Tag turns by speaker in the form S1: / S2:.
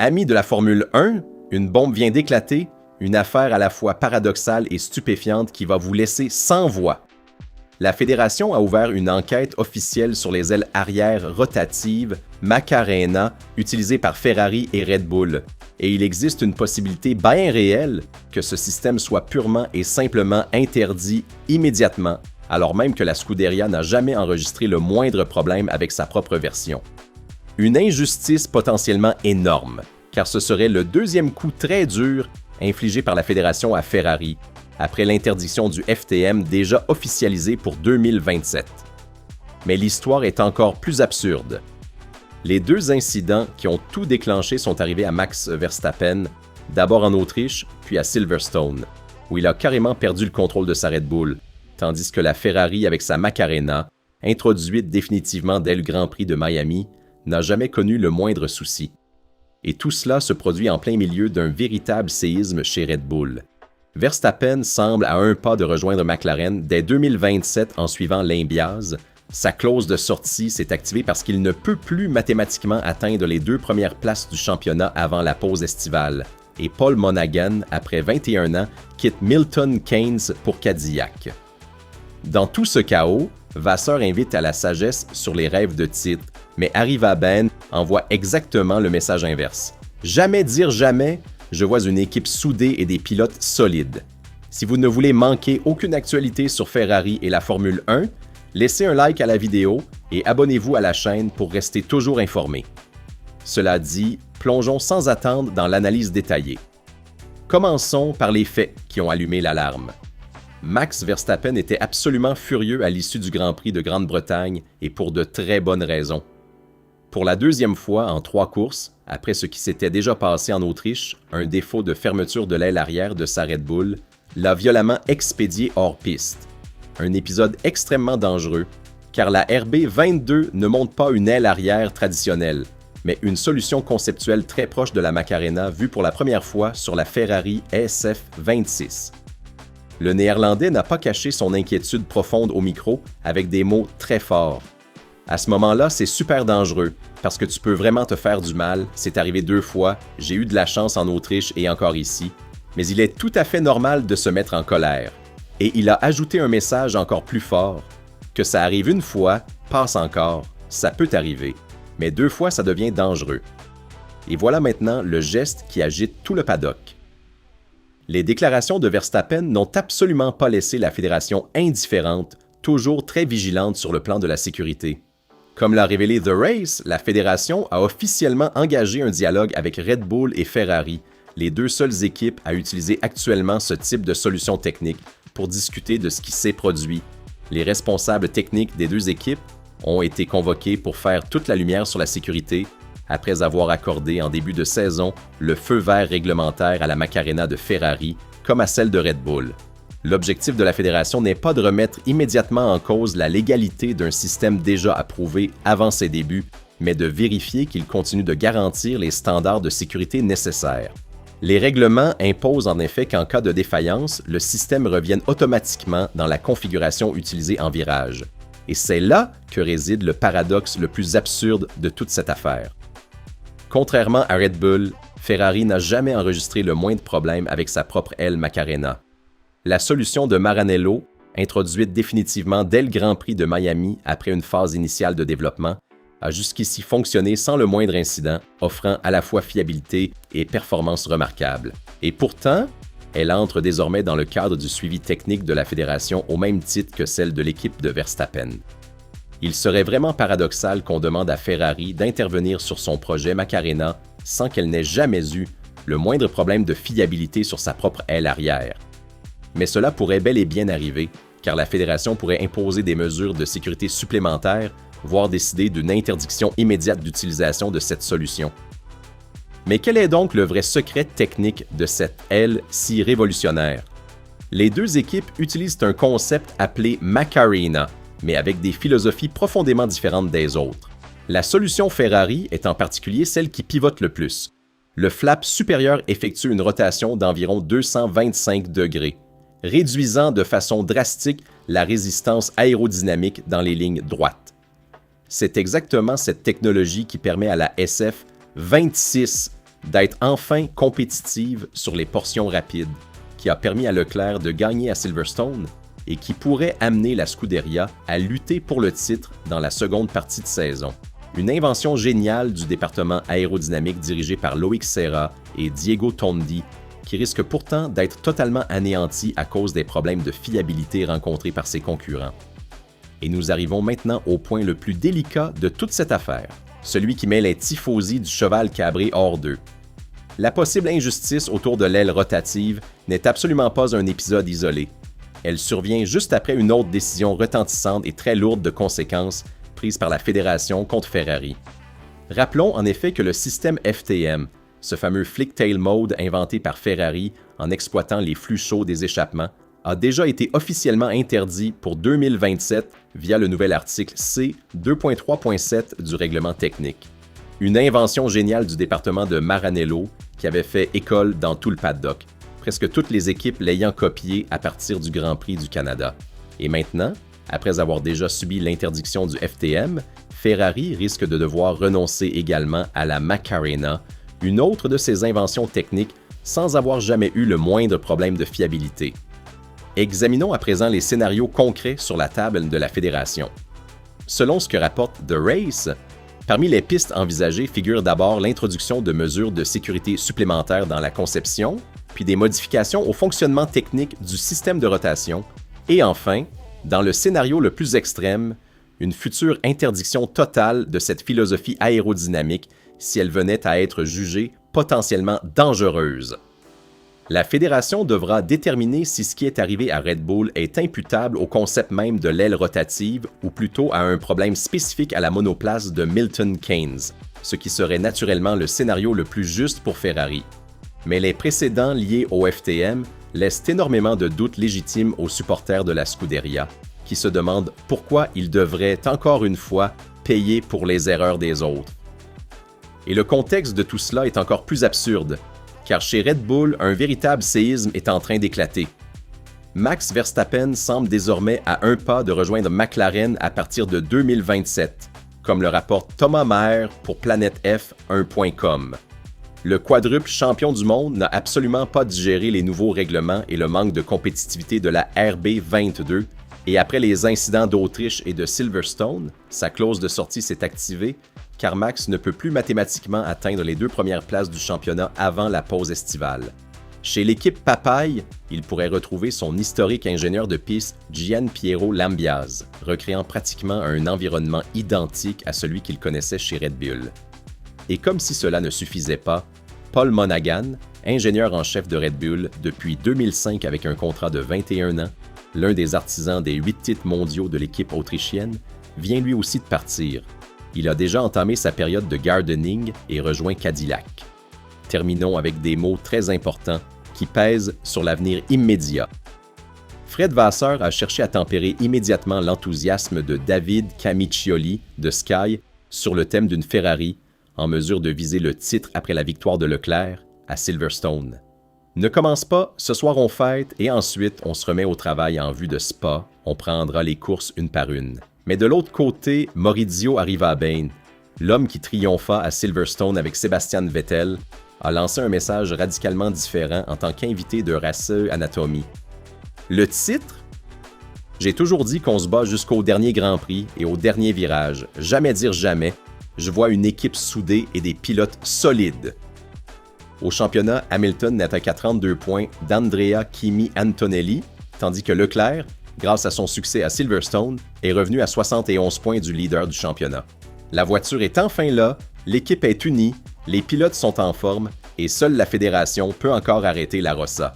S1: Amis de la Formule 1, une bombe vient d'éclater, une affaire à la fois paradoxale et stupéfiante qui va vous laisser sans voix. La Fédération a ouvert une enquête officielle sur les ailes arrière rotatives Macarena utilisées par Ferrari et Red Bull, et il existe une possibilité bien réelle que ce système soit purement et simplement interdit immédiatement, alors même que la Scuderia n'a jamais enregistré le moindre problème avec sa propre version. Une injustice potentiellement énorme, car ce serait le deuxième coup très dur infligé par la Fédération à Ferrari, après l'interdiction du FTM déjà officialisée pour 2027. Mais l'histoire est encore plus absurde. Les deux incidents qui ont tout déclenché sont arrivés à Max Verstappen, d'abord en Autriche, puis à Silverstone, où il a carrément perdu le contrôle de sa Red Bull, tandis que la Ferrari avec sa Macarena, introduite définitivement dès le Grand Prix de Miami, n'a jamais connu le moindre souci. Et tout cela se produit en plein milieu d'un véritable séisme chez Red Bull. Verstappen semble à un pas de rejoindre McLaren dès 2027 en suivant l'Imbiaz. Sa clause de sortie s'est activée parce qu'il ne peut plus mathématiquement atteindre les 2 premières places du championnat avant la pause estivale. Et Paul Monaghan, après 21 ans, quitte Milton Keynes pour Cadillac. Dans tout ce chaos, Vasseur invite à la sagesse sur les rêves de titre, mais Arriva-Ben envoie exactement le message inverse. Jamais dire jamais, je vois une équipe soudée et des pilotes solides. Si vous ne voulez manquer aucune actualité sur Ferrari et la Formule 1, laissez un like à la vidéo et abonnez-vous à la chaîne pour rester toujours informé. Cela dit, plongeons sans attendre dans l'analyse détaillée. Commençons par les faits qui ont allumé l'alarme. Max Verstappen était absolument furieux à l'issue du Grand Prix de Grande-Bretagne et pour de très bonnes raisons. Pour la deuxième fois en 3 courses, après ce qui s'était déjà passé en Autriche, un défaut de fermeture de l'aile arrière de sa Red Bull, l'a violemment expédié hors piste. Un épisode extrêmement dangereux, car la RB22 ne monte pas une aile arrière traditionnelle, mais une solution conceptuelle très proche de la Macarena vue pour la première fois sur la Ferrari SF26. Le Néerlandais n'a pas caché son inquiétude profonde au micro avec des mots très forts. À ce moment-là, c'est super dangereux, parce que tu peux vraiment te faire du mal, c'est arrivé 2 fois, j'ai eu de la chance en Autriche et encore ici, mais il est tout à fait normal de se mettre en colère. Et il a ajouté un message encore plus fort, que ça arrive une fois, passe encore, ça peut arriver, mais 2 fois ça devient dangereux. Et voilà maintenant le geste qui agite tout le paddock. Les déclarations de Verstappen n'ont absolument pas laissé la fédération indifférente, toujours très vigilante sur le plan de la sécurité. Comme l'a révélé The Race, la fédération a officiellement engagé un dialogue avec Red Bull et Ferrari, les 2 seules équipes à utiliser actuellement ce type de solution technique, pour discuter de ce qui s'est produit. Les responsables techniques des 2 équipes ont été convoqués pour faire toute la lumière sur la sécurité, après avoir accordé en début de saison le feu vert réglementaire à la Macarena de Ferrari comme à celle de Red Bull. L'objectif de la fédération n'est pas de remettre immédiatement en cause la légalité d'un système déjà approuvé avant ses débuts, mais de vérifier qu'il continue de garantir les standards de sécurité nécessaires. Les règlements imposent en effet qu'en cas de défaillance, le système revienne automatiquement dans la configuration utilisée en virage. Et c'est là que réside le paradoxe le plus absurde de toute cette affaire. Contrairement à Red Bull, Ferrari n'a jamais enregistré le moindre problème avec sa propre aile Macarena. La solution de Maranello, introduite définitivement dès le Grand Prix de Miami après une phase initiale de développement, a jusqu'ici fonctionné sans le moindre incident, offrant à la fois fiabilité et performance remarquables. Et pourtant, elle entre désormais dans le cadre du suivi technique de la fédération au même titre que celle de l'équipe de Verstappen. Il serait vraiment paradoxal qu'on demande à Ferrari d'intervenir sur son projet Macarena sans qu'elle n'ait jamais eu le moindre problème de fiabilité sur sa propre aile arrière. Mais cela pourrait bel et bien arriver, car la fédération pourrait imposer des mesures de sécurité supplémentaires, voire décider d'une interdiction immédiate d'utilisation de cette solution. Mais quel est donc le vrai secret technique de cette aile si révolutionnaire? Les 2 équipes utilisent un concept appelé Macarena, mais avec des philosophies profondément différentes des autres. La solution Ferrari est en particulier celle qui pivote le plus. Le flap supérieur effectue une rotation d'environ 225 degrés, réduisant de façon drastique la résistance aérodynamique dans les lignes droites. C'est exactement cette technologie qui permet à la SF26 d'être enfin compétitive sur les portions rapides, qui a permis à Leclerc de gagner à Silverstone et qui pourrait amener la Scuderia à lutter pour le titre dans la seconde partie de saison. Une invention géniale du département aérodynamique dirigé par Loïc Serra et Diego Tondi, qui risque pourtant d'être totalement anéanti à cause des problèmes de fiabilité rencontrés par ses concurrents. Et nous arrivons maintenant au point le plus délicat de toute cette affaire, celui qui met les tifosi du cheval cabré hors d'eux. La possible injustice autour de l'aile rotative n'est absolument pas un épisode isolé. Elle survient juste après une autre décision retentissante et très lourde de conséquences prise par la fédération contre Ferrari. Rappelons en effet que le système FTM, ce fameux Flick Tail Mode inventé par Ferrari en exploitant les flux chauds des échappements, a déjà été officiellement interdit pour 2027 via le nouvel article C 2.3.7 du règlement technique. Une invention géniale du département de Maranello qui avait fait école dans tout le paddock, presque toutes les équipes l'ayant copié à partir du Grand Prix du Canada. Et maintenant, après avoir déjà subi l'interdiction du FTM, Ferrari risque de devoir renoncer également à la Macarena, une autre de ses inventions techniques sans avoir jamais eu le moindre problème de fiabilité. Examinons à présent les scénarios concrets sur la table de la fédération. Selon ce que rapporte The Race, parmi les pistes envisagées figure d'abord l'introduction de mesures de sécurité supplémentaires dans la conception, puis des modifications au fonctionnement technique du système de rotation, et enfin, dans le scénario le plus extrême, une future interdiction totale de cette philosophie aérodynamique si elle venait à être jugée potentiellement dangereuse. La fédération devra déterminer si ce qui est arrivé à Red Bull est imputable au concept même de l'aile rotative ou plutôt à un problème spécifique à la monoplace de Milton Keynes, ce qui serait naturellement le scénario le plus juste pour Ferrari. Mais les précédents liés au FTM laissent énormément de doutes légitimes aux supporters de la Scuderia, qui se demandent pourquoi ils devraient encore une fois payer pour les erreurs des autres. Et le contexte de tout cela est encore plus absurde, car chez Red Bull, un véritable séisme est en train d'éclater. Max Verstappen semble désormais à un pas de rejoindre McLaren à partir de 2027, comme le rapporte Thomas Maher pour PlanèteF1.com. Le quadruple champion du monde n'a absolument pas digéré les nouveaux règlements et le manque de compétitivité de la RB22, et après les incidents d'Autriche et de Silverstone, sa clause de sortie s'est activée, car Max ne peut plus mathématiquement atteindre les 2 premières places du championnat avant la pause estivale. Chez l'équipe Papaye, il pourrait retrouver son historique ingénieur de piste Gian Piero Lambiase, recréant pratiquement un environnement identique à celui qu'il connaissait chez Red Bull. Et comme si cela ne suffisait pas, Paul Monaghan, ingénieur en chef de Red Bull depuis 2005 avec un contrat de 21 ans, l'un des artisans des 8 titres mondiaux de l'équipe autrichienne, vient lui aussi de partir. Il a déjà entamé sa période de gardening et rejoint Cadillac. Terminons avec des mots très importants qui pèsent sur l'avenir immédiat. Fred Vasseur a cherché à tempérer immédiatement l'enthousiasme de David Camiccioli de Sky sur le thème d'une Ferrari en mesure de viser le titre après la victoire de Leclerc à Silverstone. Ne commence pas, ce soir on fête et ensuite on se remet au travail en vue de Spa, on prendra les courses une par une. Mais de l'autre côté, Maurizio Arrivabene, l'homme qui triompha à Silverstone avec Sebastian Vettel, a lancé un message radicalement différent en tant qu'invité de Race Anatomy. Le titre? J'ai toujours dit qu'on se bat jusqu'au dernier Grand Prix et au dernier virage. Jamais dire jamais. Je vois une équipe soudée et des pilotes solides. Au championnat, Hamilton n'atteint qu'à 32 points d'Andrea Kimi Antonelli, tandis que Leclerc, grâce à son succès à Silverstone, est revenu à 71 points du leader du championnat. La voiture est enfin là, l'équipe est unie, les pilotes sont en forme et seule la fédération peut encore arrêter la Rossa.